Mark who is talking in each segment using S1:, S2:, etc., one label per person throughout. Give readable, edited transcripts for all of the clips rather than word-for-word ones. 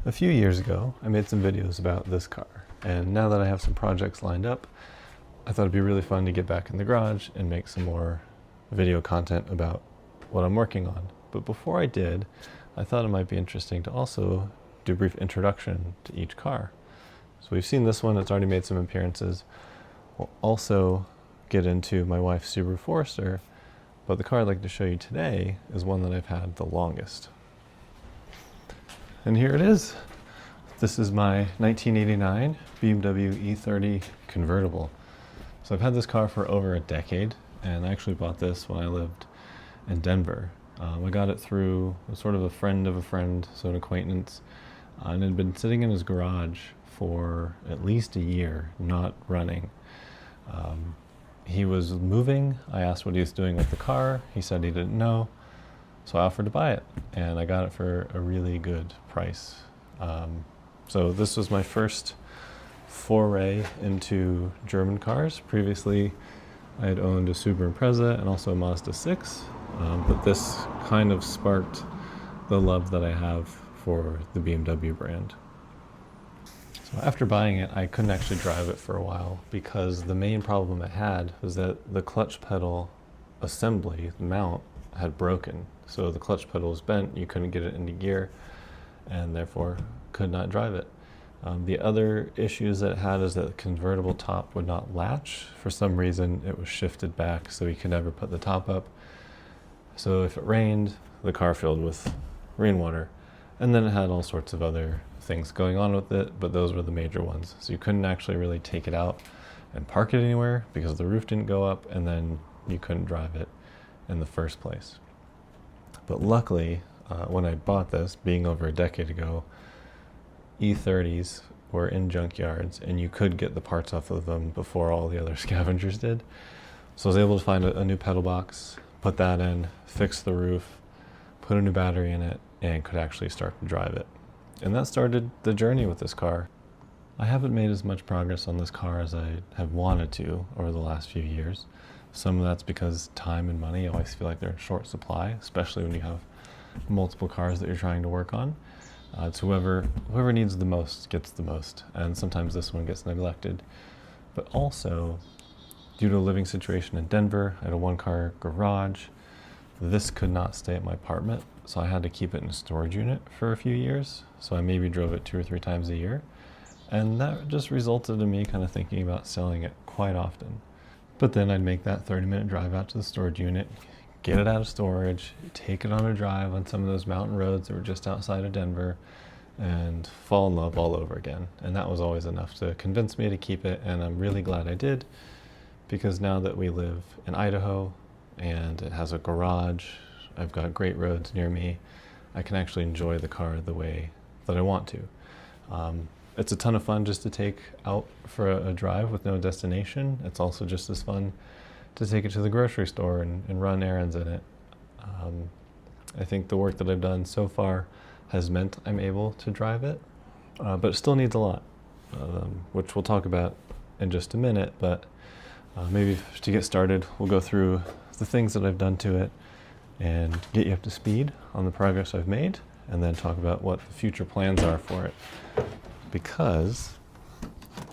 S1: A few years ago, I made some videos about this car, and now that I have some projects lined up, I thought it'd be really fun to get back in the garage and make some more video content about what I'm working on. But before I did, I thought it might be interesting to also do a brief introduction to each car. So we've seen this one, it's already made some appearances. We'll also get into my wife's Subaru Forester, but the car I'd like to show you today is one that I've had the longest. And here it is. This is my 1989 BMW E30 Convertible. So I've had this car for over a decade, and I actually bought this when I lived in Denver. I got it through sort of a friend of a friend, so an acquaintance, and it had been sitting in his garage for at least a year, not running. He was moving. I asked what he was doing with the car. He said he didn't know. So I offered to buy it, and I got it for a really good price. So this was my first foray into German cars. Previously, I had owned a Subaru Impreza and also a Mazda 6, but this kind of sparked the love that I have for the BMW brand. So after buying it, I couldn't actually drive it for a while because the main problem it had was that the clutch pedal assembly, the mount, had broken. So the clutch pedal was bent, you couldn't get it into gear, and therefore could not drive it. The other issues that it had is that the convertible top would not latch. For some reason, it was shifted back, so you could never put the top up. So if it rained, the car filled with rainwater. And then it had all sorts of other things going on with it, but those were the major ones. So you couldn't actually really take it out and park it anywhere because the roof didn't go up, and then you couldn't drive it in the first place. But luckily, when I bought this, being over a decade ago, E30s were in junkyards, and you could get the parts off of them before all the other scavengers did. So I was able to find a new pedal box, put that in, fix the roof, put a new battery in it, and could actually start to drive it. And that started the journey with this car. I haven't made as much progress on this car as I have wanted to over the last few years. Some of that's because time and money always feel like they're in short supply, especially when you have multiple cars that you're trying to work on. It's whoever needs the most gets the most, and sometimes this one gets neglected. But also, due to a living situation in Denver, I had a one-car garage. This could not stay at my apartment, so I had to keep it in a storage unit for a few years. So I maybe drove it 2 or 3 times a year, and that just resulted in me kind of thinking about selling it quite often. But then I'd make that 30-minute drive out to the storage unit, get it out of storage, take it on a drive on some of those mountain roads that were just outside of Denver, and fall in love all over again. And that was always enough to convince me to keep it, and I'm really glad I did, because now that we live in Idaho and it has a garage, I've got great roads near me, I can actually enjoy the car the way that I want to. It's a ton of fun just to take out for a drive with no destination. It's also just as fun to take it to the grocery store and run errands in it. I think the work that I've done so far has meant I'm able to drive it, but it still needs a lot, which we'll talk about in just a minute. But maybe to get started, we'll go through the things that I've done to it and get you up to speed on the progress I've made, and then talk about what the future plans are for it. Because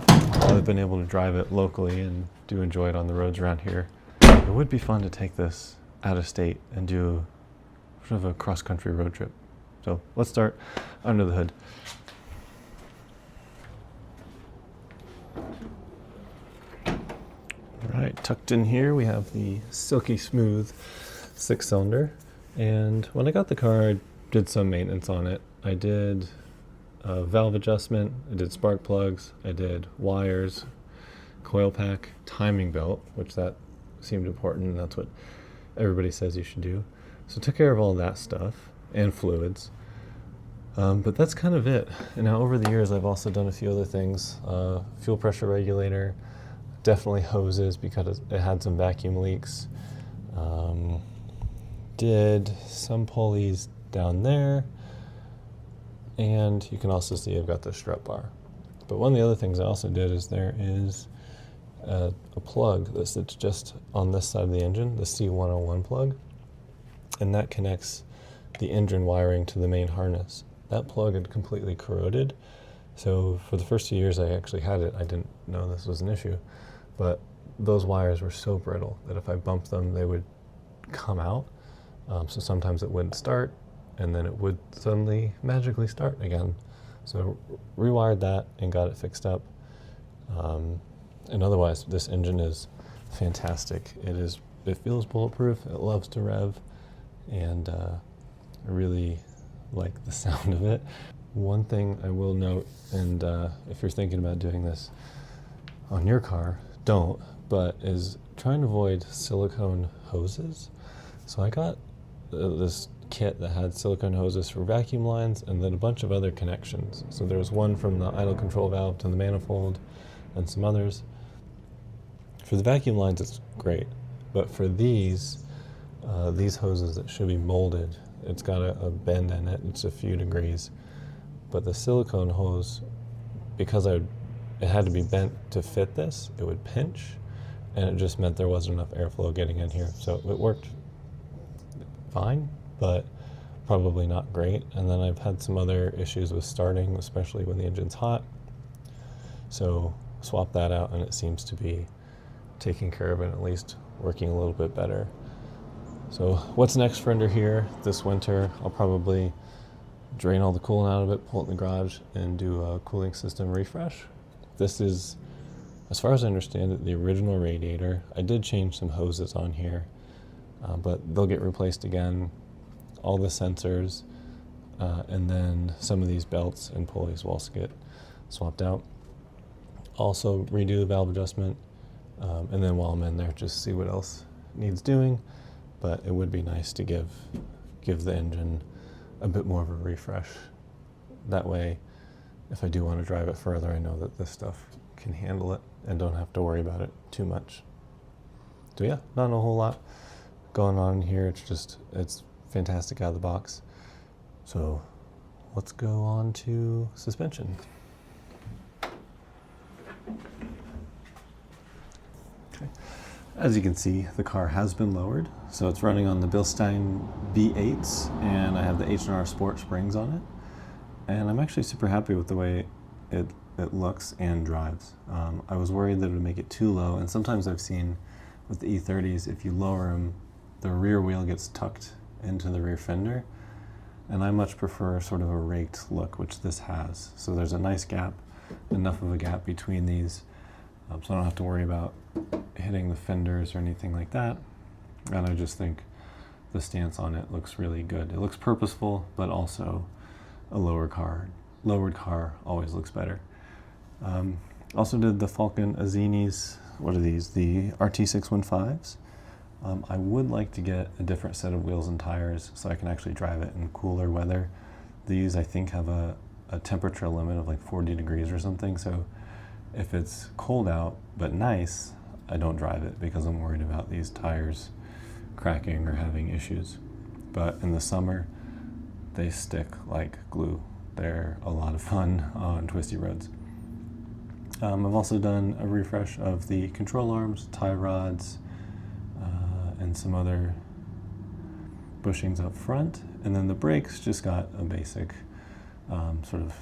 S1: I've been able to drive it locally and do enjoy it on the roads around here, it would be fun to take this out of state and do sort of a cross-country road trip. So let's start under the hood. All right, tucked in here we have the silky smooth 6-cylinder, and when I got the car I did some maintenance on it. I did a valve adjustment, I did spark plugs, I did wires, coil pack, timing belt, which that seemed important, and that's what everybody says you should do. So took care of all that stuff, and fluids. But that's kind of it. And now over the years I've also done a few other things. Fuel pressure regulator, definitely hoses because it had some vacuum leaks. Did some pulleys down there. And you can also see I've got the strut bar. But one of the other things I also did is there is a plug that sits just on this side of the engine, the C101 plug, and that connects the engine wiring to the main harness. that plug had completely corroded. So for the first 2 years I actually had it, I didn't know this was an issue. But those wires were so brittle that if I bumped them, they would come out. So sometimes it wouldn't start, and then it would suddenly magically start again. So rewired that and got it fixed up. And otherwise, this engine is fantastic. It feels bulletproof. It loves to rev, and I really like the sound of it. One thing I will note, and if you're thinking about doing this on your car, don't, but is trying to avoid silicone hoses. So I got this kit that had silicone hoses for vacuum lines and then a bunch of other connections. So there was one from the idle control valve to the manifold and some others. For the vacuum lines, it's great, but for these hoses that should be molded, it's got a bend in it. It's a few degrees, but the silicone hose, because it had to be bent to fit this, it would pinch, and it just meant there wasn't enough airflow getting in here. So it worked fine, but probably not great. And then I've had some other issues with starting, especially when the engine's hot. So swap that out, and it seems to be taking care of it, at least working a little bit better. So what's next for under here this winter? I'll probably drain all the coolant out of it, pull it in the garage, and do a cooling system refresh. This is, as far as I understand it, the original radiator. I did change some hoses on here, but they'll get replaced again. All the sensors, and then some of these belts and pulleys will also get swapped out. Also redo the valve adjustment, and then while I'm in there, just see what else needs doing. But it would be nice to give the engine a bit more of a refresh. That way, if I do want to drive it further, I know that this stuff can handle it and don't have to worry about it too much. So yeah, not a whole lot going on here. It's fantastic out of the box. So let's go on to suspension. Okay. As you can see, the car has been lowered. So it's running on the Bilstein V8s, and I have the H&R Sport springs on it. And I'm actually super happy with the way it looks and drives. I was worried that it would make it too low, and sometimes I've seen with the E30s, if you lower them, the rear wheel gets tucked into the rear fender, and I much prefer sort of a raked look, which this has. So there's a nice gap, enough of a gap between these, so I don't have to worry about hitting the fenders or anything like that. And I just think the stance on it looks really good. It looks purposeful, but also a lowered car always looks better. Also did the Falcon Azzinis. What are these? The RT615s. I would like to get a different set of wheels and tires so I can actually drive it in cooler weather. These, I think, have a temperature limit of like 40 degrees or something. So if it's cold out but nice, I don't drive it because I'm worried about these tires cracking or having issues. But in the summer, they stick like glue. They're a lot of fun on twisty roads. I've also done a refresh of the control arms, tie rods, and some other bushings up front. And then the brakes just got a basic sort of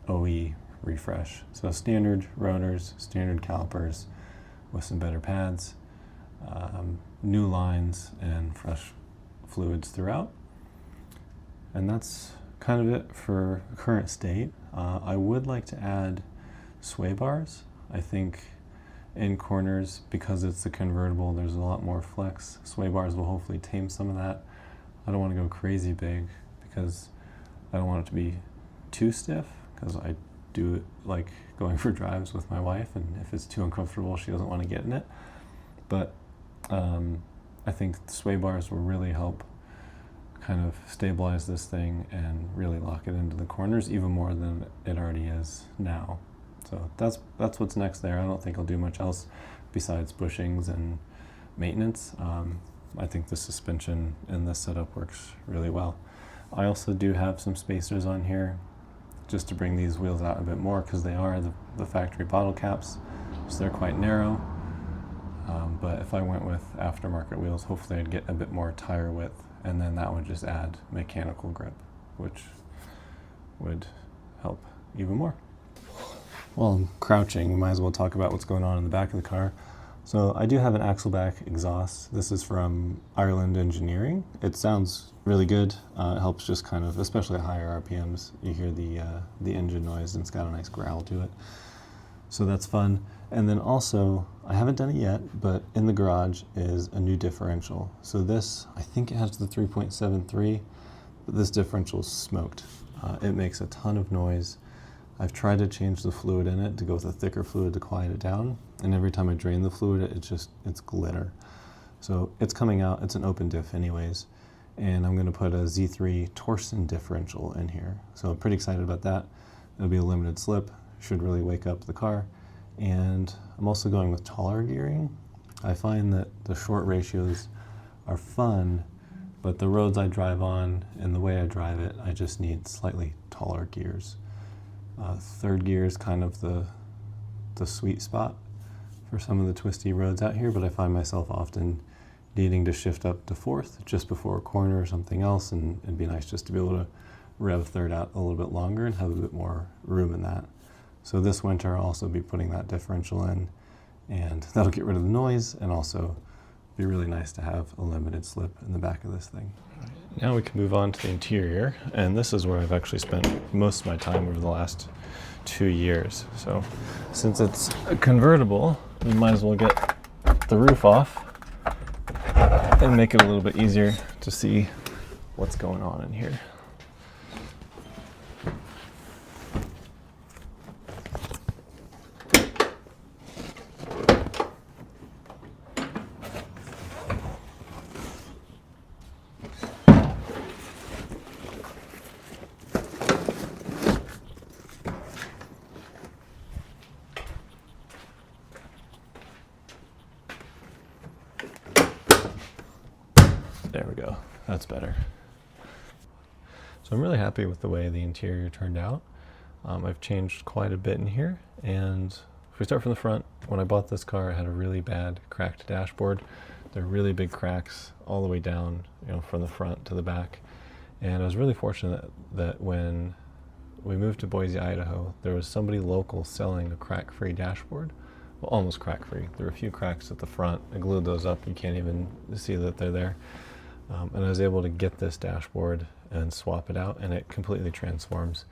S1: OE refresh. So standard rotors, standard calipers with some better pads, new lines, and fresh fluids throughout. And that's kind of it for the current state. I would like to add sway bars. I think in corners, because it's the convertible, there's a lot more flex. Sway bars will hopefully tame some of that. I don't want to go crazy big because I don't want it to be too stiff, because I do like going for drives with my wife, and if it's too uncomfortable, she doesn't want to get in it. But I think the sway bars will really help kind of stabilize this thing and really lock it into the corners even more than it already is now. So that's what's next there. I don't think I'll do much else besides bushings and maintenance. I think the suspension in this setup works really well. I also do have some spacers on here just to bring these wheels out a bit more, because they are the factory bottle caps, so they're quite narrow. But if I went with aftermarket wheels, hopefully I'd get a bit more tire width, and then that would just add mechanical grip, which would help even more. While I'm crouching, we might as well talk about what's going on in the back of the car. So I do have an Axleback exhaust. This is from Ireland Engineering. It sounds really good. It helps just kind of, especially at higher RPMs, you hear the engine noise, and it's got a nice growl to it. So that's fun. And then also, I haven't done it yet, but in the garage is a new differential. So this, I think it has the 3.73, but this differential is smoked. It makes a ton of noise. I've tried to change the fluid in it to go with a thicker fluid to quiet it down, and every time I drain the fluid, it's glitter. So it's coming out, it's an open diff anyways, and I'm going to put a Z3 torsion differential in here. So I'm pretty excited about that. It'll be a limited slip, should really wake up the car. And I'm also going with taller gearing. I find that the short ratios are fun, but the roads I drive on and the way I drive it, I just need slightly taller gears. Third gear is kind of the sweet spot for some of the twisty roads out here, but I find myself often needing to shift up to fourth just before a corner or something else, and it'd be nice just to be able to rev third out a little bit longer and have a bit more room in that. So this winter I'll also be putting that differential in, and that'll get rid of the noise and also be really nice to have a limited slip in the back of this thing. Now we can move on to the interior, and this is where I've actually spent most of my time over the last 2 years. So since it's a convertible, we might as well get the roof off and make it a little bit easier to see what's going on in here. There we go, that's better. So I'm really happy with the way the interior turned out. I've changed quite a bit in here, and if we start from the front, when I bought this car, it had a really bad cracked dashboard. There are really big cracks all the way down, from the front to the back. And I was really fortunate that when we moved to Boise, Idaho, there was somebody local selling a crack-free dashboard. Well, almost crack-free. There were a few cracks at the front. I glued those up. You can't even see that they're there. And I was able to get this dashboard and swap it out, and it completely transforms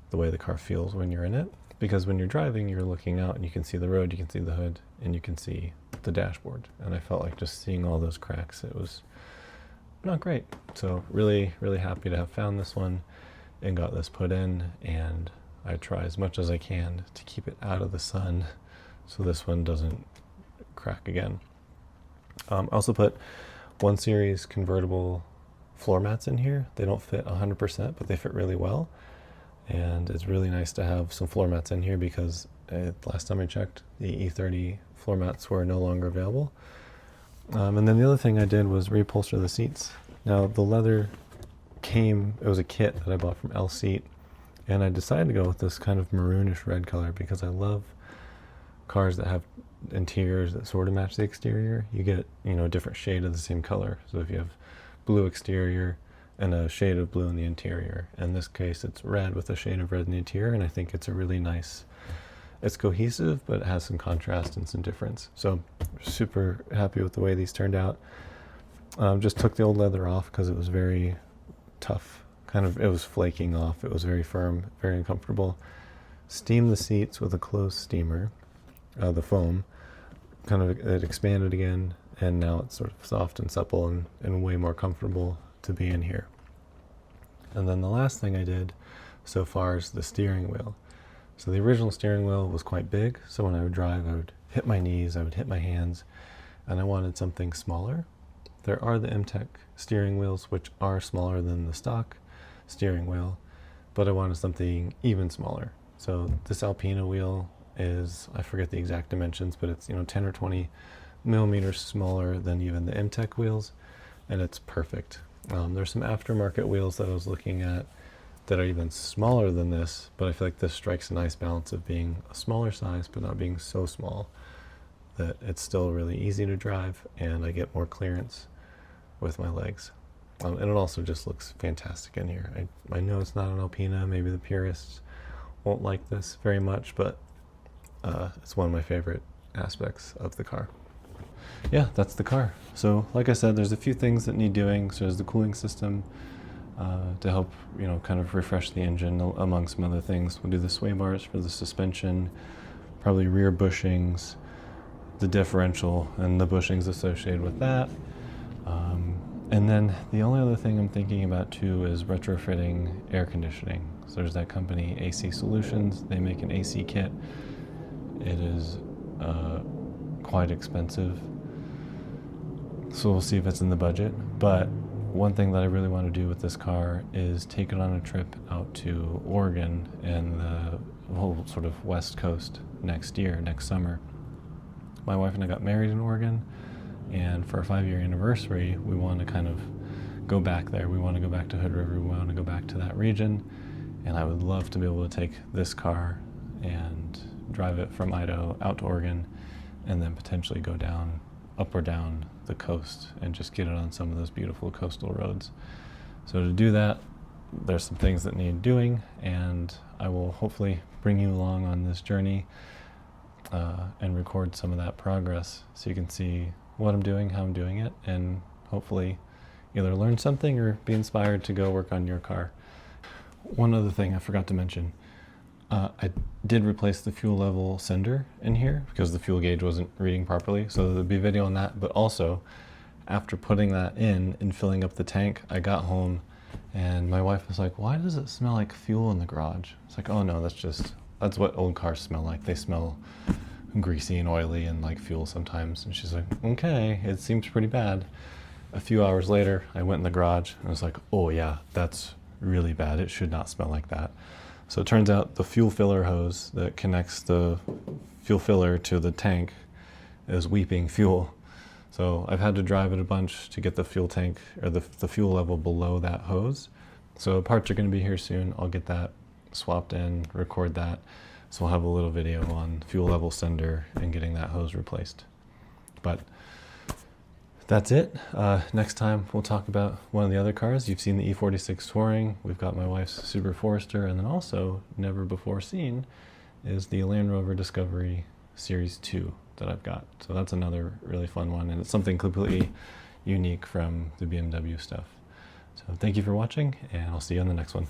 S1: the way the car feels when you're in it. Because when you're driving, you're looking out and you can see the road, you can see the hood, and you can see the dashboard. And I felt like just seeing all those cracks, it was not great. So really, really happy to have found this one and got this put in, and I try as much as I can to keep it out of the sun so this one doesn't crack again. I also put 1 Series convertible floor mats in here. They don't fit 100%, but they fit really well. And it's really nice to have some floor mats in here because last time I checked, the E30 floor mats were no longer available. And then the other thing I did was reupholster the seats. Now the leather it was a kit that I bought from L Seat, and I decided to go with this kind of maroonish red color because I love cars that have interiors that sort of match the exterior. You get, a different shade of the same color. So if you have blue exterior and a shade of blue in the interior, in this case it's red with a shade of red in the interior, and I think it's a really nice, it's cohesive, but it has some contrast and some difference. So super happy with the way these turned out. Just took the old leather off because it was very tough. It was flaking off. It was very firm, very uncomfortable. Steamed the seats with a closed steamer. The foam, it expanded again, and now it's sort of soft and supple and way more comfortable to be in here. And then the last thing I did so far is the steering wheel. So the original steering wheel was quite big, so when I would drive, I would hit my knees, I would hit my hands, and I wanted something smaller. There are the MTech steering wheels, which are smaller than the stock steering wheel, but I wanted something even smaller. So this Alpina wheel is, I forget the exact dimensions, but it's 10 or 20 millimeters smaller than even the MTech wheels, and it's perfect. There's some aftermarket wheels that I was looking at that are even smaller than this, but I feel like this strikes a nice balance of being a smaller size but not being so small that it's still really easy to drive and I get more clearance with my legs. And it also just looks fantastic in here. I know it's not an Alpina, maybe the purists won't like this very much, but it's one of my favorite aspects of the car. Yeah, that's the car. So like I said, there's a few things that need doing. So there's the cooling system to help, kind of refresh the engine among some other things. We'll do the sway bars for the suspension, probably rear bushings, the differential and the bushings associated with that. And then the only other thing I'm thinking about too is retrofitting air conditioning. So there's that company AC Solutions. They make an AC kit. It is quite expensive, so we'll see if it's in the budget. But one thing that I really want to do with this car is take it on a trip out to Oregon and the whole sort of West Coast next summer. My wife and I got married in Oregon, and for our 5-year anniversary, we want to kind of go back there. We want to go back to Hood River. We want to go back to that region, and I would love to be able to take this car and drive it from Idaho out to Oregon, and then potentially go up or down the coast and just get it on some of those beautiful coastal roads. So to do that, there's some things that need doing, and I will hopefully bring you along on this journey and record some of that progress so you can see what I'm doing, how I'm doing it, and hopefully either learn something or be inspired to go work on your car. One other thing I forgot to mention, I did replace the fuel level sender in here because the fuel gauge wasn't reading properly, so there'll be a video on that. But also, after putting that in and filling up the tank, I got home and my wife was like, "Why does it smell like fuel in the garage?" It's like, "Oh no, that's what old cars smell like. They smell greasy and oily and like fuel sometimes." And she's like, "Okay, it seems pretty bad." A few hours later, I went in the garage and I was like, "Oh yeah, that's really bad. It should not smell like that." So it turns out the fuel filler hose that connects the fuel filler to the tank is weeping fuel. So I've had to drive it a bunch to get the fuel tank or the fuel level below that hose. So parts are going to be here soon. I'll get that swapped in, record that. So we'll have a little video on fuel level sender and getting that hose replaced. But that's it. Next time we'll talk about one of the other cars. You've seen the E46 Touring. We've got my wife's Subaru Forester, and then also never before seen is the Land Rover Discovery Series 2 that I've got. So that's another really fun one, and it's something completely unique from the BMW stuff. So thank you for watching, and I'll see you on the next one.